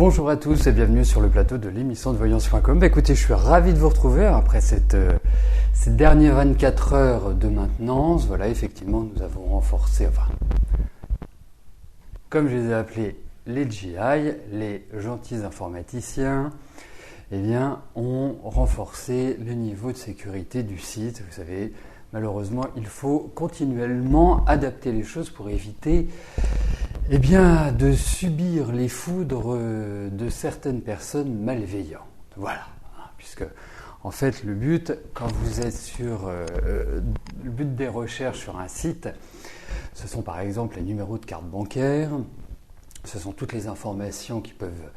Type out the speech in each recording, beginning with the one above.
Bonjour à tous et bienvenue sur le plateau de l'émission de Voyance.com. Écoutez, je suis ravi de vous retrouver après ces dernières 24 heures de maintenance. Voilà, effectivement, nous avons renforcé, comme je les ai appelés, les GI, les gentils informaticiens, ont renforcé le niveau de sécurité du site. Vous savez, malheureusement, il faut continuellement adapter les choses pour éviter de subir les foudres de certaines personnes malveillantes. Voilà, puisque en fait le but, quand vous êtes sur le but des recherches sur un site, ce sont par exemple les numéros de carte bancaire, ce sont toutes les informations qui peuvent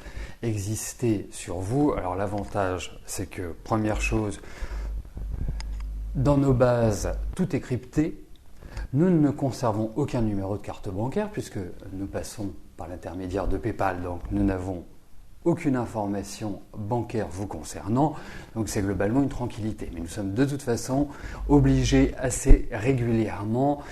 exister sur vous. Alors l'avantage, c'est que première chose, dans nos bases, tout est crypté. Nous ne conservons aucun numéro de carte bancaire puisque nous passons par l'intermédiaire de PayPal, donc nous n'avons aucune information bancaire vous concernant, donc c'est globalement une tranquillité. Mais nous sommes de toute façon obligés assez régulièrement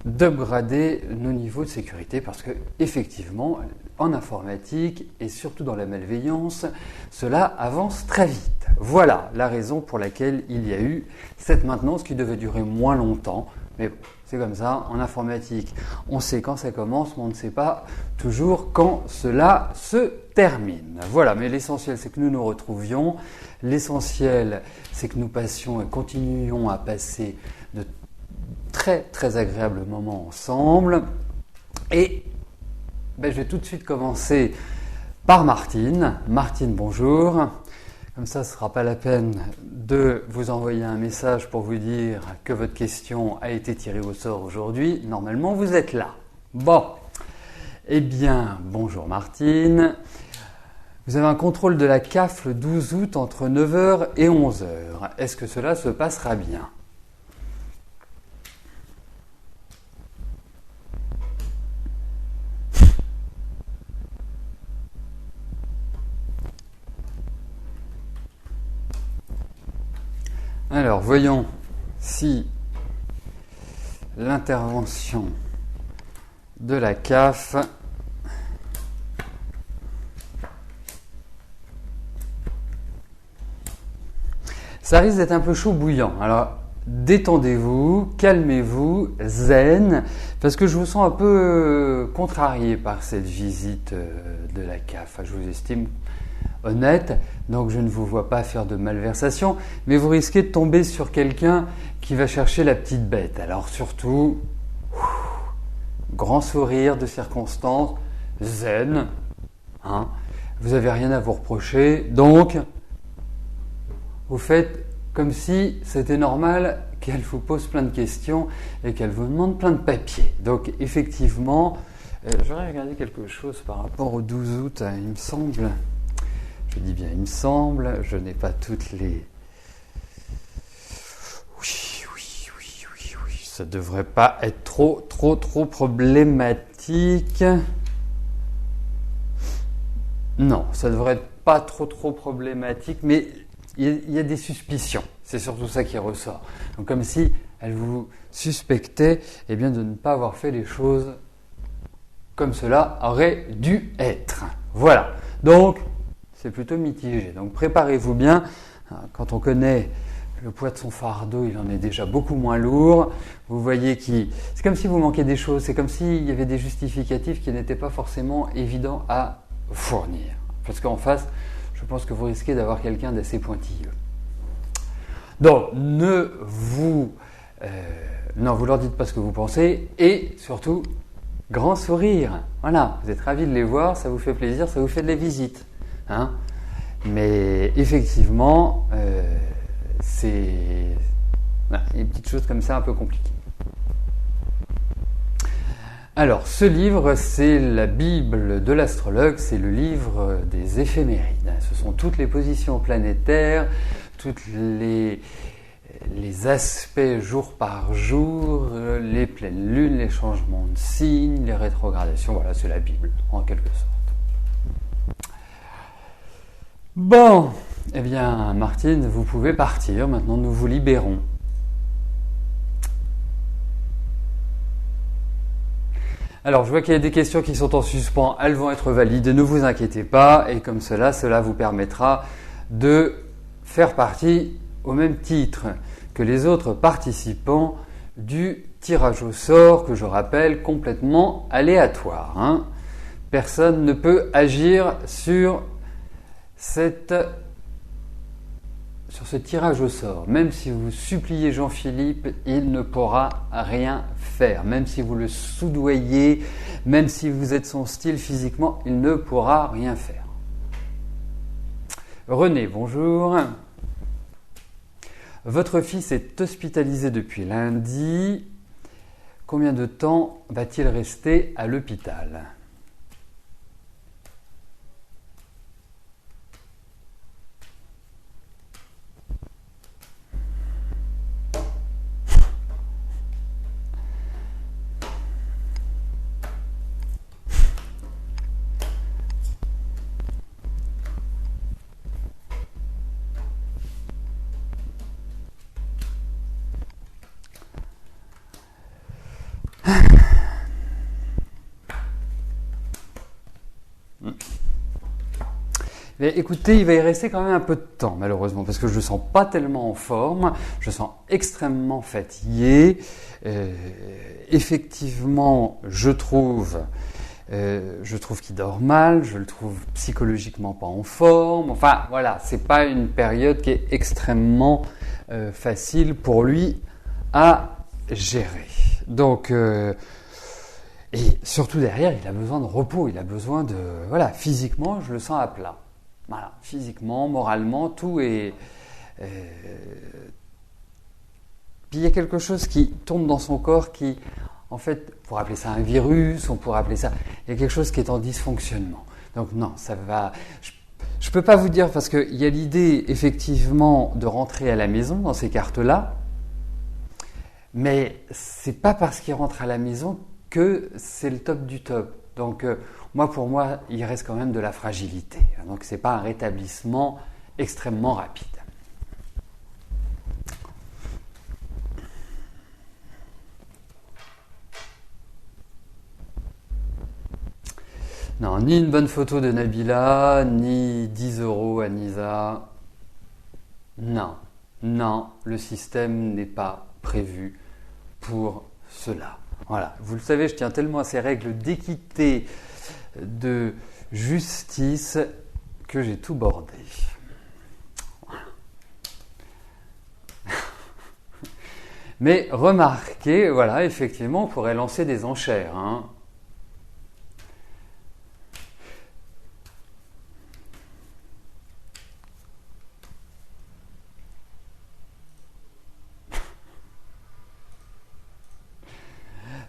d'upgrader nos niveaux de sécurité parce que effectivement, en informatique et surtout dans la malveillance, cela avance très vite. Voilà la raison pour laquelle il y a eu cette maintenance qui devait durer moins longtemps. Mais bon, c'est comme ça, en informatique, on sait quand ça commence, mais on ne sait pas toujours quand cela se termine. Voilà, mais l'essentiel, c'est que nous nous retrouvions. L'essentiel, c'est que nous passions et continuions à passer de très très agréables moments ensemble. Et je vais tout de suite commencer par Martine. Martine, bonjour. Comme ça, ce ne sera pas la peine de vous envoyer un message pour vous dire que votre question a été tirée au sort aujourd'hui. Normalement, vous êtes là. Bon. Bonjour Martine. Vous avez un contrôle de la CAF le 12 août entre 9h et 11h. Est-ce que cela se passera bien ? Alors, voyons si l'intervention de la CAF ça risque d'être un peu chaud bouillant. Alors, détendez-vous, calmez-vous, zen, parce que je vous sens un peu contrarié par cette visite de la CAF. Je vous estime honnête, donc je ne vous vois pas faire de malversation, mais vous risquez de tomber sur quelqu'un qui va chercher la petite bête. Alors surtout, grand sourire de circonstance, zen, vous n'avez rien à vous reprocher, donc vous faites comme si c'était normal qu'elle vous pose plein de questions et qu'elle vous demande plein de papiers. Donc effectivement, j'aurais regardé quelque chose par rapport au 12 août, il me semble. Je dis bien, il me semble, je n'ai pas toutes les... Oui, ça ne devrait pas être trop problématique. Non, ça ne devrait être pas trop problématique, mais il y a des suspicions. C'est surtout ça qui ressort. Donc comme si elle vous suspectait de ne pas avoir fait les choses comme cela aurait dû être. Voilà. Donc, c'est plutôt mitigé. Donc préparez-vous bien. Quand on connaît le poids de son fardeau, il en est déjà beaucoup moins lourd. Vous voyez c'est comme si vous manquiez des choses. C'est comme s'il y avait des justificatifs qui n'étaient pas forcément évidents à fournir. Parce qu'en face, je pense que vous risquez d'avoir quelqu'un d'assez pointilleux. Donc, vous leur dites pas ce que vous pensez. Et surtout, grand sourire. Voilà, vous êtes ravis de les voir, ça vous fait plaisir, ça vous fait de la visite. Mais effectivement, c'est une petite chose comme ça un peu compliquée. Alors, ce livre, c'est la Bible de l'astrologue, c'est le livre des éphémérides. Ce sont toutes les positions planétaires, toutes les aspects jour par jour, les pleines lunes, les changements de signes, les rétrogradations. Voilà, c'est la Bible, en quelque sorte. Bon, Martine, vous pouvez partir. Maintenant, nous vous libérons. Alors, je vois qu'il y a des questions qui sont en suspens, elles vont être validées, ne vous inquiétez pas, et comme cela vous permettra de faire partie au même titre que les autres participants du tirage au sort, que je rappelle complètement aléatoire, hein. Personne ne peut agir sur ce tirage au sort. Même si vous suppliez Jean-Philippe, il ne pourra rien faire. Même si vous le soudoyez, même si vous êtes son style physiquement, il ne pourra rien faire. René, bonjour. Votre fils est hospitalisé depuis lundi. Combien de temps va-t-il rester à l'hôpital ? Mais écoutez, il va y rester quand même un peu de temps, malheureusement, parce que je ne le sens pas tellement en forme, je le sens extrêmement fatigué. Effectivement, je trouve qu'il dort mal, je le trouve psychologiquement pas en forme. Enfin, voilà, c'est pas une période qui est extrêmement facile pour lui à gérer. Donc, et surtout derrière, il a besoin de repos, il a besoin de... Voilà, physiquement, je le sens à plat. Voilà, physiquement, moralement, tout est... Puis il y a quelque chose qui tombe dans son corps qui, en fait, on pourrait appeler ça un virus, on pourrait appeler ça... Il y a quelque chose qui est en dysfonctionnement. Donc non, ça va... Je ne peux pas vous dire, parce qu'il y a l'idée, effectivement, de rentrer à la maison dans ces cartes-là, mais c'est pas parce qu'il rentre à la maison que c'est le top du top. Donc, pour moi, il reste quand même de la fragilité. Donc, ce n'est pas un rétablissement extrêmement rapide. Non, ni une bonne photo de Nabila, ni 10 € à Nisa. Non, le système n'est pas prévu pour cela. Voilà, vous le savez, je tiens tellement à ces règles d'équité, de justice, que j'ai tout bordé. Voilà. Mais remarquez, voilà, effectivement, on pourrait lancer des enchères, hein.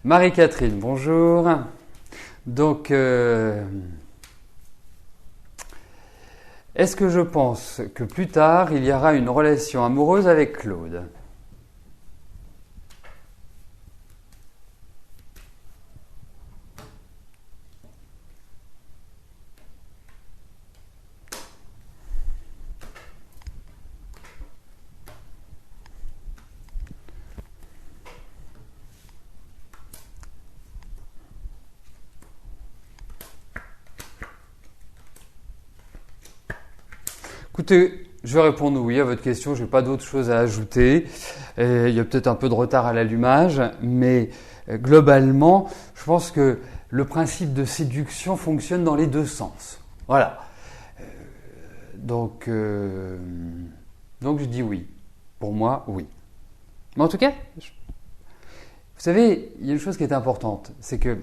Marie-Catherine, bonjour. Donc, est-ce que je pense que plus tard, il y aura une relation amoureuse avec Claude ? Écoutez, je vais répondre oui à votre question, je n'ai pas d'autre chose à ajouter. Il y a peut-être un peu de retard à l'allumage, mais globalement, je pense que le principe de séduction fonctionne dans les deux sens. Voilà. Donc je dis oui. Pour moi, oui. Mais en tout cas, vous savez, il y a une chose qui est importante, c'est que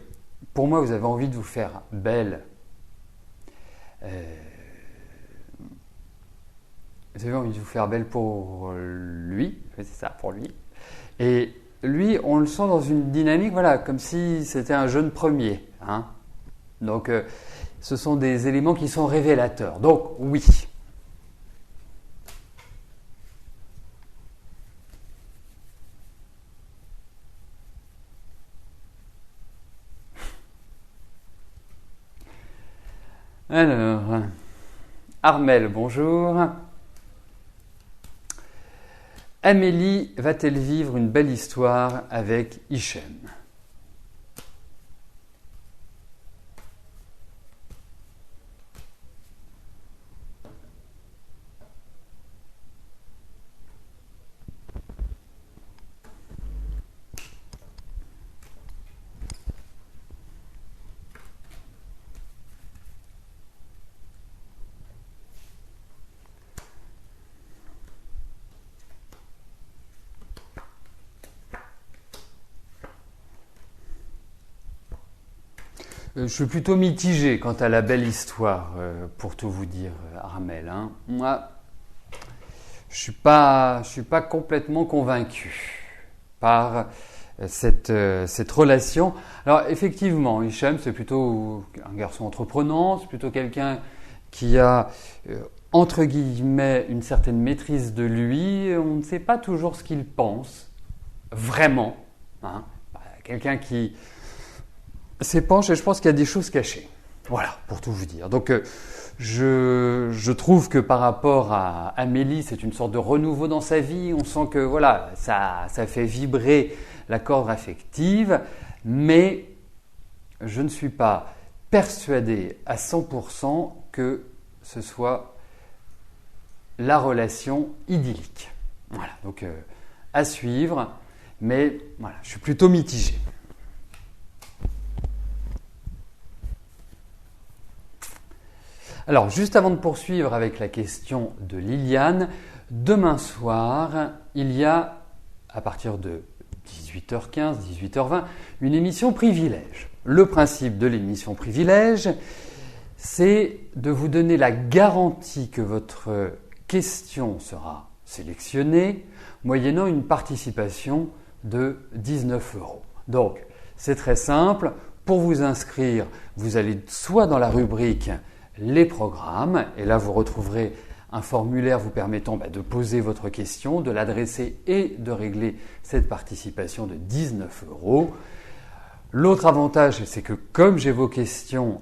pour moi, vous avez envie de vous faire belle. Vous avez envie de vous faire belle pour lui, c'est ça, pour lui. Et lui, on le sent dans une dynamique, voilà, comme si c'était un jeune premier, hein. Donc, ce sont des éléments qui sont révélateurs. Donc, oui. Alors, Armel, bonjour. Amélie va-t-elle vivre une belle histoire avec Hichem ? Je suis plutôt mitigé quant à la belle histoire, pour tout vous dire, Armel. Hein. Moi, je suis pas complètement convaincu par cette relation. Alors effectivement, Hicham, c'est plutôt un garçon entreprenant, c'est plutôt quelqu'un qui a, entre guillemets, une certaine maîtrise de lui. On ne sait pas toujours ce qu'il pense, vraiment. Hein. Quelqu'un qui s'épanche et je pense qu'il y a des choses cachées. Voilà, pour tout vous dire. Donc, je trouve que par rapport à Amélie, c'est une sorte de renouveau dans sa vie. On sent que voilà, ça fait vibrer la corde affective, mais je ne suis pas persuadé à 100% que ce soit la relation idyllique. Voilà, donc à suivre, mais voilà, je suis plutôt mitigé. Alors, juste avant de poursuivre avec la question de Liliane, demain soir, il y a, à partir de 18h15, 18h20, une émission Privilège. Le principe de l'émission Privilège, c'est de vous donner la garantie que votre question sera sélectionnée, moyennant une participation de 19 €. Donc, c'est très simple. Pour vous inscrire, vous allez soit dans la rubrique les programmes, et là vous retrouverez un formulaire vous permettant de poser votre question, de l'adresser et de régler cette participation de 19 €. L'autre avantage, c'est que comme j'ai vos questions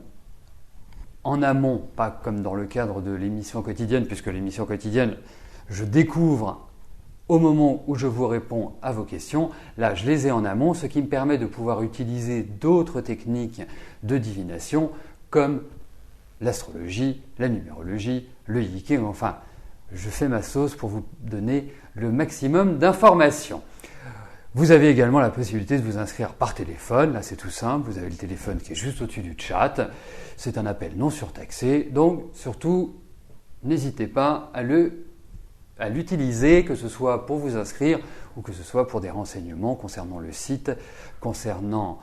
en amont, pas comme dans le cadre de l'émission quotidienne, puisque l'émission quotidienne, je découvre au moment où je vous réponds à vos questions, là je les ai en amont, ce qui me permet de pouvoir utiliser d'autres techniques de divination comme l'astrologie, la numérologie, le yiking, enfin, je fais ma sauce pour vous donner le maximum d'informations. Vous avez également la possibilité de vous inscrire par téléphone, là c'est tout simple, vous avez le téléphone qui est juste au-dessus du chat, c'est un appel non surtaxé, donc surtout, n'hésitez pas à l'utiliser, que ce soit pour vous inscrire ou que ce soit pour des renseignements concernant le site, concernant,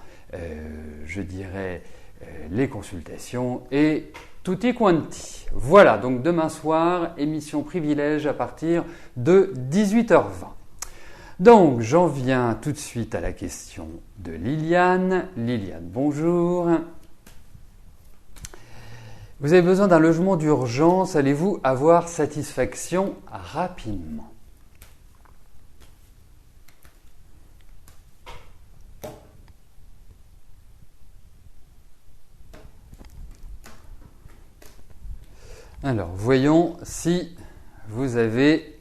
les consultations et tutti quanti. Voilà, donc demain soir, émission Privilège à partir de 18h20. Donc, j'en viens tout de suite à la question de Liliane. Liliane, bonjour. Vous avez besoin d'un logement d'urgence, allez-vous avoir satisfaction rapidement ? Alors, voyons si vous avez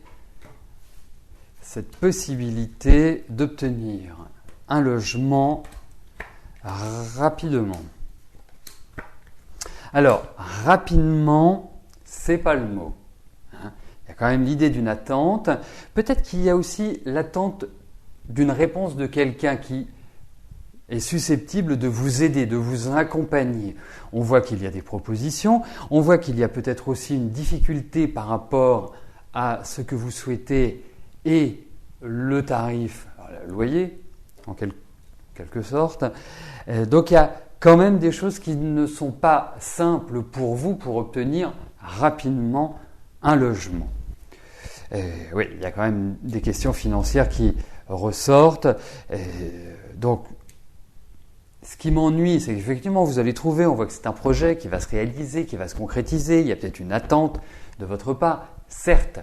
cette possibilité d'obtenir un logement rapidement. Alors, rapidement, c'est pas le mot. Il y a quand même l'idée d'une attente. Peut-être qu'il y a aussi l'attente d'une réponse de quelqu'un qui est susceptible de vous aider, de vous accompagner. On voit qu'il y a des propositions, on voit qu'il y a peut-être aussi une difficulté par rapport à ce que vous souhaitez et le tarif, le loyer, en quelque sorte. Donc il y a quand même des choses qui ne sont pas simples pour vous pour obtenir rapidement un logement. Oui, il y a quand même des questions financières qui ressortent. Donc, ce qui m'ennuie, c'est qu'effectivement, vous allez trouver, on voit que c'est un projet qui va se réaliser, qui va se concrétiser, il y a peut-être une attente de votre part, certes,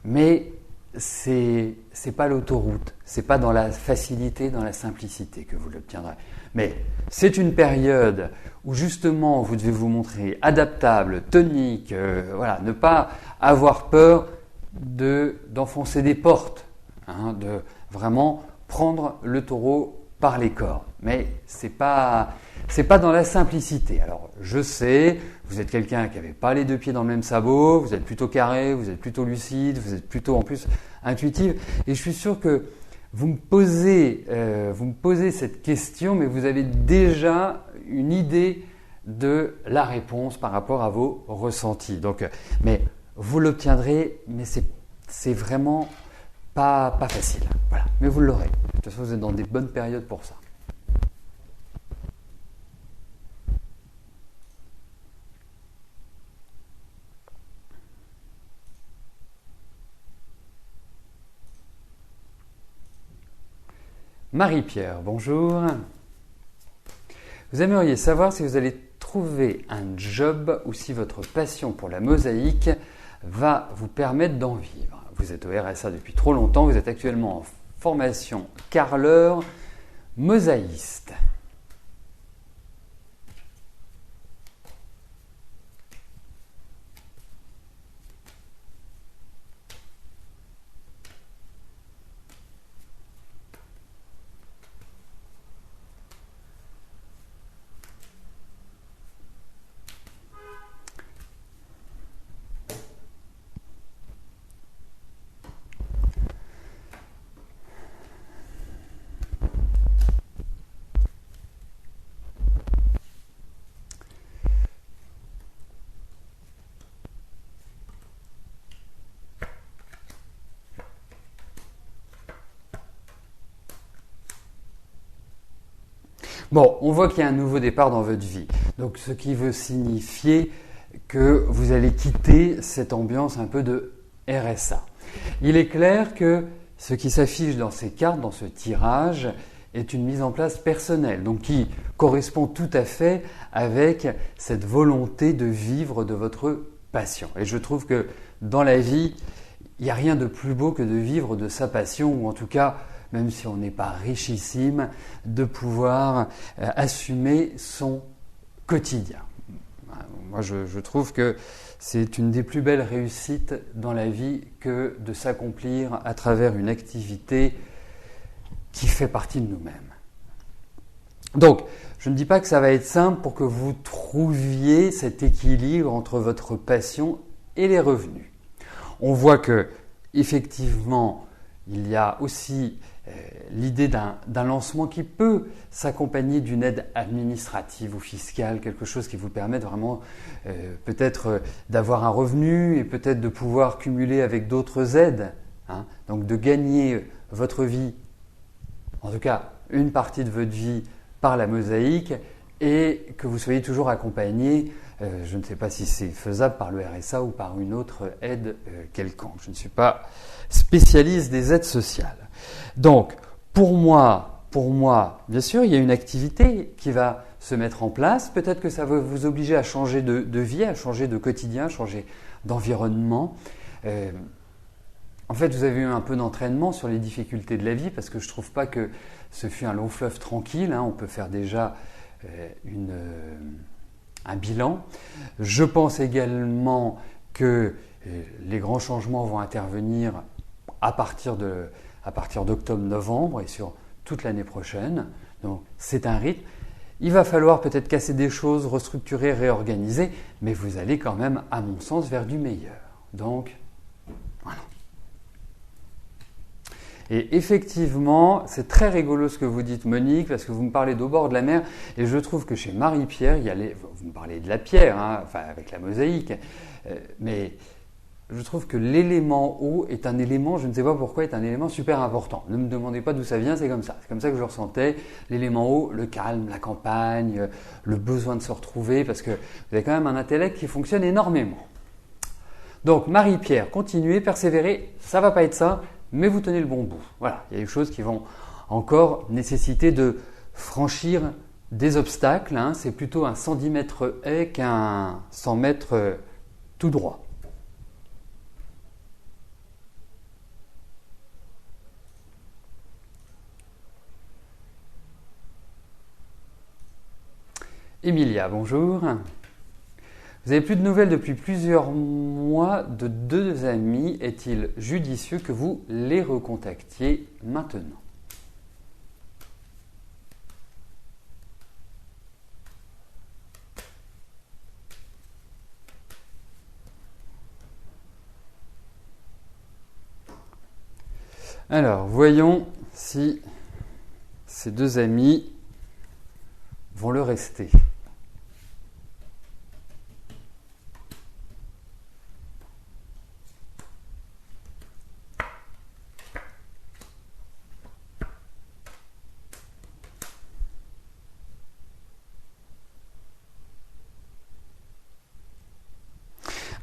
mais c'est pas l'autoroute, c'est pas dans la facilité, dans la simplicité que vous l'obtiendrez. Mais c'est une période où justement vous devez vous montrer adaptable, tonique, ne pas avoir peur d'enfoncer des portes, de vraiment prendre le taureau par les cornes. Mais c'est pas dans la simplicité. Alors je sais, vous êtes quelqu'un qui n'avait pas les deux pieds dans le même sabot, vous êtes plutôt carré, vous êtes plutôt lucide, vous êtes plutôt en plus intuitif, et je suis sûr que vous me posez cette question, mais vous avez déjà une idée de la réponse par rapport à vos ressentis. Donc, mais vous l'obtiendrez, mais c'est vraiment pas facile. Voilà, mais vous l'aurez. De toute façon, vous êtes dans des bonnes périodes pour ça. Marie-Pierre, bonjour. Vous aimeriez savoir si vous allez trouver un job ou si votre passion pour la mosaïque va vous permettre d'en vivre. Vous êtes au RSA depuis trop longtemps, vous êtes actuellement en formation carreleur mosaïste. Bon, on voit qu'il y a un nouveau départ dans votre vie. Donc, ce qui veut signifier que vous allez quitter cette ambiance un peu de RSA. Il est clair que ce qui s'affiche dans ces cartes, dans ce tirage, est une mise en place personnelle, donc qui correspond tout à fait avec cette volonté de vivre de votre passion. Et je trouve que dans la vie, il n'y a rien de plus beau que de vivre de sa passion, ou en tout cas, même si on n'est pas richissime, de pouvoir assumer son quotidien. Moi, je trouve que c'est une des plus belles réussites dans la vie que de s'accomplir à travers une activité qui fait partie de nous-mêmes. Donc, je ne dis pas que ça va être simple pour que vous trouviez cet équilibre entre votre passion et les revenus. On voit que, effectivement, il y a aussi l'idée d'un lancement qui peut s'accompagner d'une aide administrative ou fiscale, quelque chose qui vous permette vraiment peut-être d'avoir un revenu et peut-être de pouvoir cumuler avec d'autres aides, hein, donc de gagner votre vie, en tout cas une partie de votre vie par la mosaïque et que vous soyez toujours accompagné, je ne sais pas si c'est faisable par le RSA ou par une autre aide quelconque. Je ne suis pas spécialiste des aides sociales. Donc, pour moi, bien sûr, il y a une activité qui va se mettre en place. Peut-être que ça va vous obliger à changer de vie, à changer de quotidien, à changer d'environnement. En fait, vous avez eu un peu d'entraînement sur les difficultés de la vie parce que je ne trouve pas que ce fut un long fleuve tranquille. Hein. On peut faire déjà un bilan. Je pense également que les grands changements vont intervenir à partir d'octobre-novembre et sur toute l'année prochaine. Donc, c'est un rythme. Il va falloir peut-être casser des choses, restructurer, réorganiser, mais vous allez quand même, à mon sens, vers du meilleur. Donc, voilà. Et effectivement, c'est très rigolo ce que vous dites, Monique, parce que vous me parlez d'au bord de la mer, et je trouve que chez Marie-Pierre, vous me parlez de la pierre, hein, enfin avec la mosaïque, mais je trouve que l'élément eau est un élément, je ne sais pas pourquoi, est un élément super important. Ne me demandez pas d'où ça vient, c'est comme ça. C'est comme ça que je le ressentais. L'élément eau, le calme, la campagne, le besoin de se retrouver, parce que vous avez quand même un intellect qui fonctionne énormément. Donc, Marie-Pierre, continuez, persévérez, ça ne va pas être ça, mais vous tenez le bon bout. Voilà, il y a des choses qui vont encore nécessiter de franchir des obstacles. Hein. C'est plutôt un 110 mètres haie qu'un 100 mètres tout droit. Emilia, bonjour. Vous avez plus de nouvelles depuis plusieurs mois de deux amis. Est-il judicieux que vous les recontactiez maintenant ? Alors, voyons si ces deux amis vont le rester.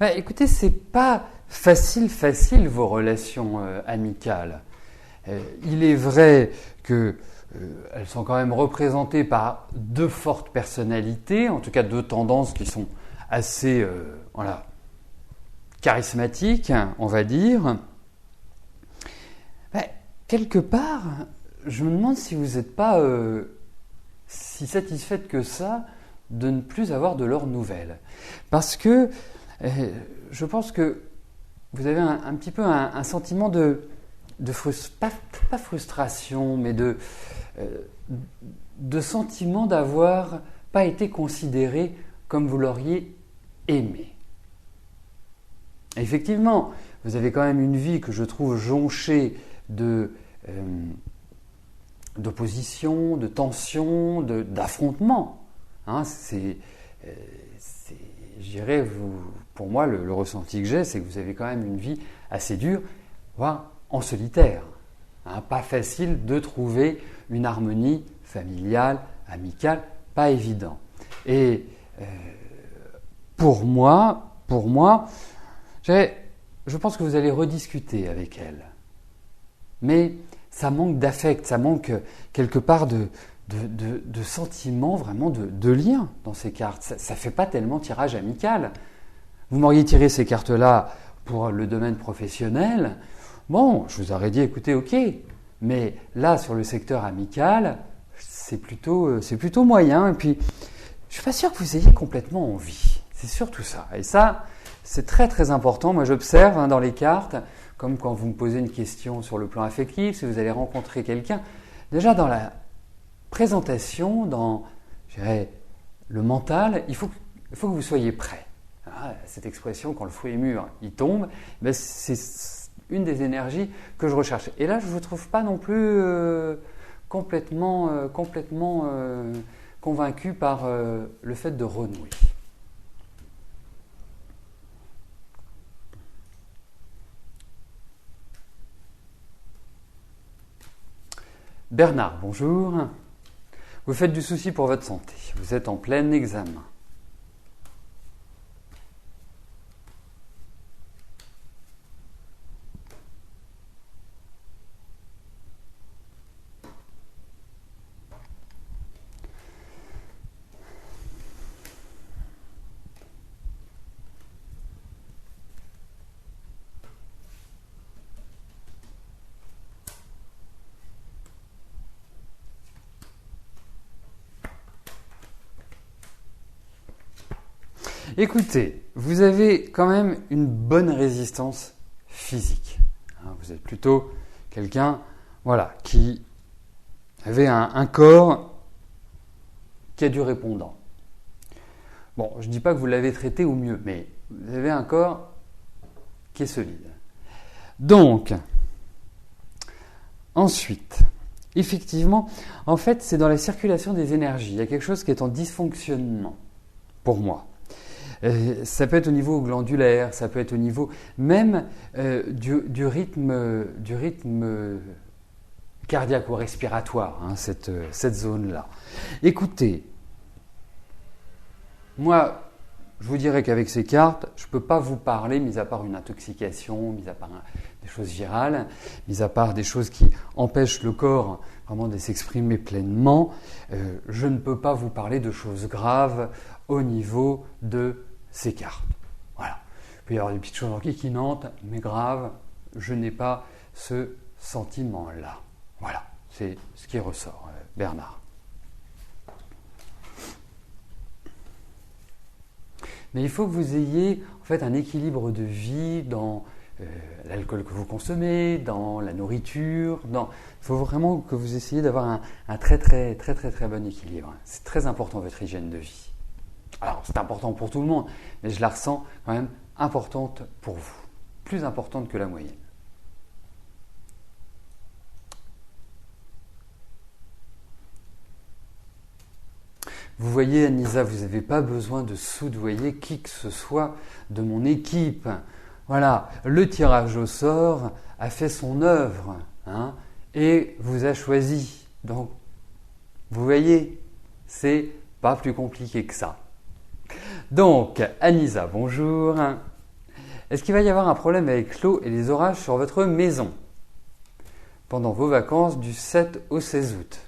Bah, écoutez, c'est pas facile vos relations amicales. Il est vrai que elles sont quand même représentées par deux fortes personnalités, en tout cas deux tendances qui sont assez charismatiques, on va dire. Quelque part, je me demande si vous n'êtes pas si satisfaite que ça de ne plus avoir de leurs nouvelles. Parce que je pense que vous avez un petit peu un sentiment pas frustration, mais de sentiment d'avoir pas été considéré comme vous l'auriez aimé. Effectivement, vous avez quand même une vie que je trouve jonchée d'opposition, de tension, d'affrontement. Hein, je dirais, pour moi, le ressenti que j'ai, c'est que vous avez quand même une vie assez dure, voire en solitaire. Hein, pas facile de trouver une harmonie familiale, amicale, pas évident. Et pour moi, je pense que vous allez rediscuter avec elle. Mais ça manque d'affect, ça manque quelque part de sentiments, vraiment de lien dans ces cartes. Ça ne fait pas tellement tirage amical. Vous m'auriez tiré ces cartes-là pour le domaine professionnel. Bon, je vous aurais dit, écoutez, ok. Mais là, sur le secteur amical, c'est plutôt moyen. Et puis, je ne suis pas sûr que vous ayez complètement envie. C'est surtout ça. Et ça, c'est très très important. Moi, j'observe dans les cartes, comme quand vous me posez une question sur le plan affectif, si vous allez rencontrer quelqu'un, déjà dans la présentation, dans le mental, il faut que vous soyez prêt. Cette expression, quand le fruit est mûr, il tombe, c'est une des énergies que je recherche. Et là, je ne vous trouve pas non plus complètement convaincu par le fait de renouer. Bernard, bonjour. Vous faites du souci pour votre santé. Vous êtes en plein examen. Écoutez, vous avez quand même une bonne résistance physique. Vous êtes plutôt quelqu'un qui avait un corps qui a du répondant. Bon, je ne dis pas que vous l'avez traité au mieux, mais vous avez un corps qui est solide. Donc, ensuite, effectivement, en fait, c'est dans la circulation des énergies. Il y a quelque chose qui est en dysfonctionnement, pour moi. Ça peut être au niveau glandulaire, ça peut être au niveau même du rythme cardiaque ou respiratoire, cette zone-là. Écoutez, moi, je vous dirais qu'avec ces cartes, je ne peux pas vous parler, mis à part une intoxication, mis à part des choses virales, mis à part des choses qui empêchent le corps vraiment de s'exprimer pleinement, je ne peux pas vous parler de choses graves au niveau de ces cartes. Voilà. Il peut y avoir des petites choses enquiquinantes, mais graves, je n'ai pas ce sentiment-là. Voilà, c'est ce qui ressort, Bernard. Mais il faut que vous ayez en fait un équilibre de vie dans l'alcool que vous consommez, dans la nourriture. Il faut vraiment que vous essayiez d'avoir un très très très très très bon équilibre. C'est très important votre hygiène de vie. Alors c'est important pour tout le monde, mais je la ressens quand même importante pour vous, plus importante que la moyenne. Vous voyez, Anissa, vous n'avez pas besoin de soudoyer qui que ce soit de mon équipe. Voilà, le tirage au sort a fait son œuvre et vous a choisi. Donc, vous voyez, c'est pas plus compliqué que ça. Donc, Anissa, bonjour. Est-ce qu'il va y avoir un problème avec l'eau et les orages sur votre maison pendant vos vacances du 7 au 16 août?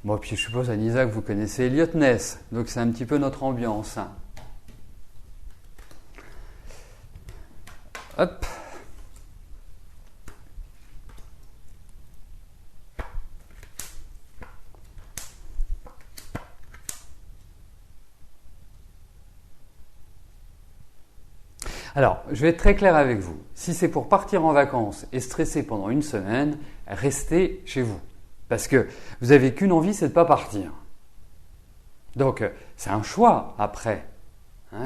Bon, puis je suppose, Anissa, que vous connaissez Elliot Ness, donc c'est un petit peu notre ambiance. Hop. Alors, je vais être très clair avec vous. Si c'est pour partir en vacances et stresser pendant une semaine, restez chez vous. Parce que vous n'avez qu'une envie, c'est de ne pas partir. Donc, c'est un choix après.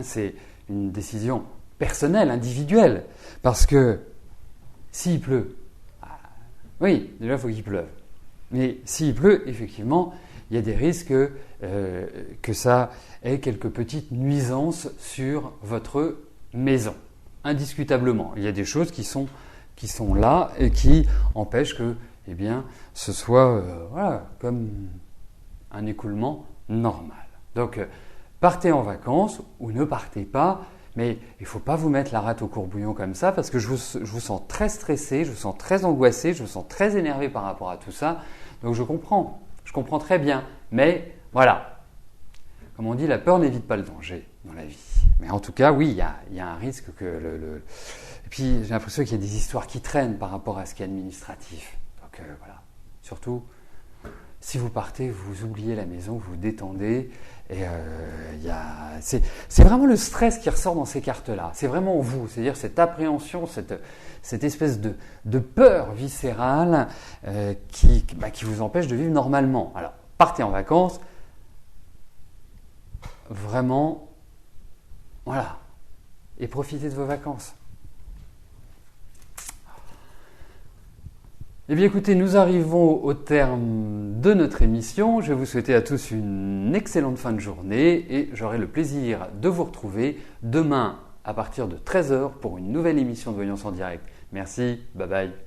C'est une décision personnelle, individuelle. Parce que s'il pleut, oui, déjà il faut qu'il pleuve. Mais s'il pleut, effectivement, il y a des risques que ça ait quelques petites nuisances sur votre maison. Indiscutablement. Il y a des choses qui sont là et qui empêchent que ce soit comme un écoulement normal. Donc, partez en vacances ou ne partez pas, mais il ne faut pas vous mettre la rate au courbouillon comme ça parce que je vous sens très stressé, je vous sens très angoissé, je vous sens très énervé par rapport à tout ça. Donc, je comprends très bien, mais voilà. Comme on dit, la peur n'évite pas le danger dans la vie. Mais en tout cas, oui, il y a un risque que Et puis, j'ai l'impression qu'il y a des histoires qui traînent par rapport à ce qui est administratif. Donc voilà. Surtout, si vous partez, vous oubliez la maison, vous vous détendez. Et c'est vraiment le stress qui ressort dans ces cartes-là. C'est vraiment vous. C'est-à-dire cette appréhension, cette espèce de peur viscérale qui vous empêche de vivre normalement. Alors, partez en vacances. Vraiment, voilà, et profitez de vos vacances. Eh bien écoutez, nous arrivons au terme de notre émission. Je vais vous souhaiter à tous une excellente fin de journée et j'aurai le plaisir de vous retrouver demain à partir de 13h pour une nouvelle émission de Voyance en direct. Merci, bye bye.